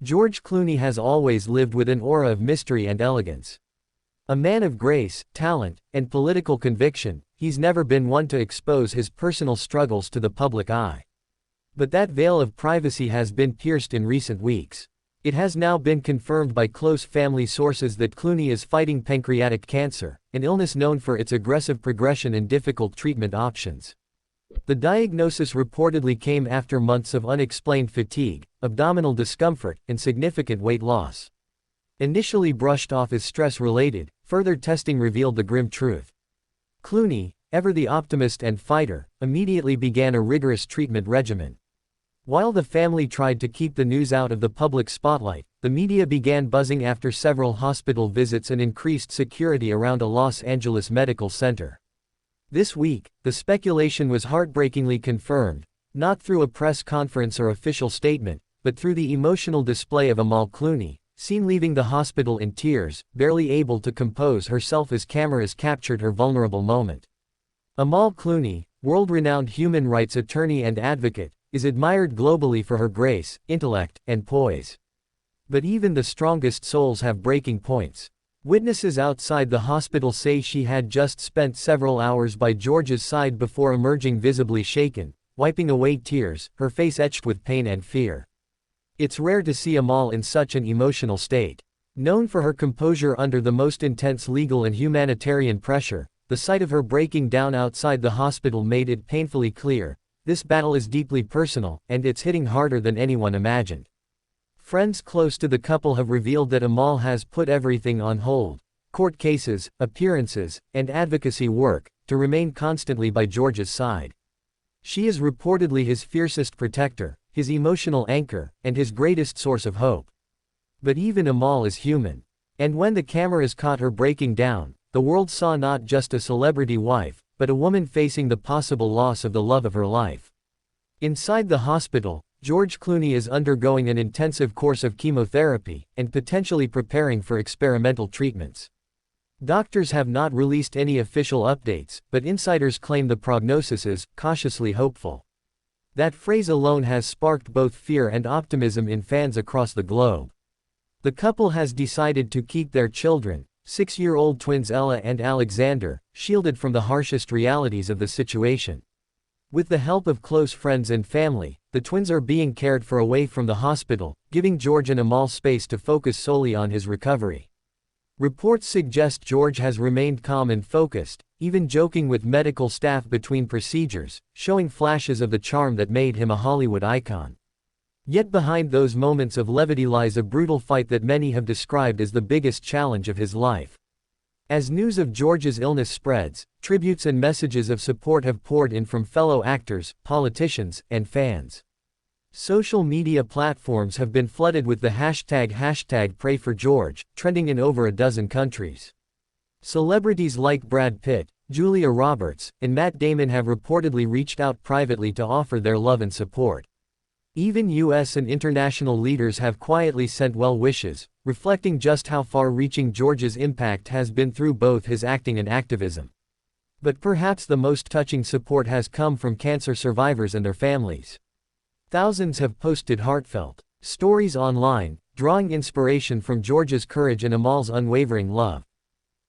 George Clooney has always lived with an aura of mystery and elegance. A man of grace, talent, and political conviction, he's never been one to expose his personal struggles to the public eye. But that veil of privacy has been pierced in recent weeks. It has now been confirmed by close family sources that Clooney is fighting pancreatic cancer, an illness known for its aggressive progression and difficult treatment options. The diagnosis reportedly came after months of unexplained fatigue, abdominal discomfort, and significant weight loss. Initially brushed off as stress-related, further testing revealed the grim truth. Clooney, ever the optimist and fighter, immediately began a rigorous treatment regimen. While the family tried to keep the news out of the public spotlight, the media began buzzing after several hospital visits and increased security around a Los Angeles medical center. This week, the speculation was heartbreakingly confirmed, not through a press conference or official statement, but through the emotional display of Amal Clooney, seen leaving the hospital in tears, barely able to compose herself as cameras captured her vulnerable moment. Amal Clooney, world-renowned human rights attorney and advocate, is admired globally for her grace, intellect, and poise. But even the strongest souls have breaking points. Witnesses outside the hospital say she had just spent several hours by George's side before emerging visibly shaken, wiping away tears, her face etched with pain and fear. It's rare to see Amal in such an emotional state. Known for her composure under the most intense legal and humanitarian pressure, the sight of her breaking down outside the hospital made it painfully clear, this battle is deeply personal, and it's hitting harder than anyone imagined. Friends close to the couple have revealed that Amal has put everything on hold, court cases, appearances, and advocacy work, to remain constantly by George's side. She is reportedly his fiercest protector, his emotional anchor, and his greatest source of hope. But even Amal is human. And when the cameras caught her breaking down, the world saw not just a celebrity wife, but a woman facing the possible loss of the love of her life. Inside the hospital, George Clooney is undergoing an intensive course of chemotherapy, and potentially preparing for experimental treatments. Doctors have not released any official updates, but insiders claim the prognosis is cautiously hopeful. That phrase alone has sparked both fear and optimism in fans across the globe. The couple has decided to keep their children, 6-year-old twins Ella and Alexander, shielded from the harshest realities of the situation. With the help of close friends and family, the twins are being cared for away from the hospital, giving George and Amal space to focus solely on his recovery. Reports suggest George has remained calm and focused, even joking with medical staff between procedures, showing flashes of the charm that made him a Hollywood icon. Yet behind those moments of levity lies a brutal fight that many have described as the biggest challenge of his life. As news of George's illness spreads, tributes and messages of support have poured in from fellow actors, politicians, and fans. Social media platforms have been flooded with the hashtag #PrayForGeorge, trending in over a dozen countries. Celebrities like Brad Pitt, Julia Roberts, and Matt Damon have reportedly reached out privately to offer their love and support. Even U.S. and international leaders have quietly sent well wishes, reflecting just how far-reaching George's impact has been through both his acting and activism. But perhaps the most touching support has come from cancer survivors and their families. Thousands have posted heartfelt stories online, drawing inspiration from George's courage and Amal's unwavering love.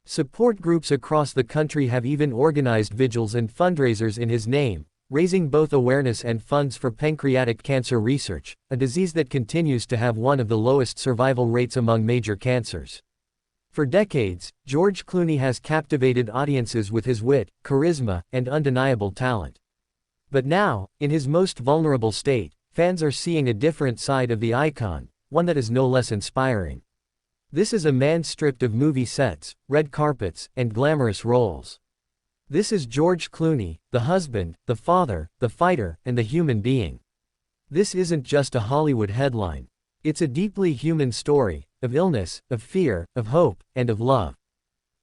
Support groups across the country have even organized vigils and fundraisers in his name, raising both awareness and funds for pancreatic cancer research, a disease that continues to have one of the lowest survival rates among major cancers. For decades, George Clooney has captivated audiences with his wit, charisma, and undeniable talent. But now, in his most vulnerable state, fans are seeing a different side of the icon, one that is no less inspiring. This is a man stripped of movie sets, red carpets, and glamorous roles. This is George Clooney, the husband, the father, the fighter, and the human being. This isn't just a Hollywood headline. It's a deeply human story, of illness, of fear, of hope, and of love.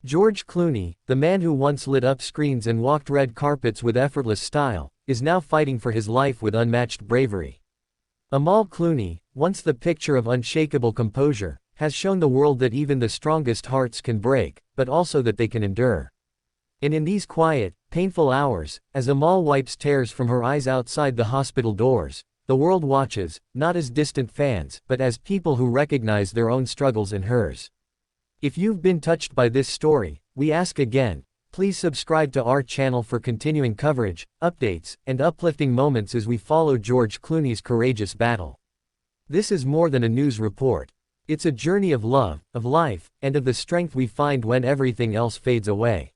George Clooney, the man who once lit up screens and walked red carpets with effortless style, is now fighting for his life with unmatched bravery. Amal Clooney, once the picture of unshakable composure, has shown the world that even the strongest hearts can break, but also that they can endure. And in these quiet, painful hours, as Amal wipes tears from her eyes outside the hospital doors, The world watches, not as distant fans, but as people who recognize their own struggles in hers. If you've been touched by this story, we ask again, please subscribe to our channel for continuing coverage, updates, and uplifting moments as we follow George Clooney's courageous battle. This is more than a news report. It's a journey of love, of life, and of the strength we find when everything else fades away.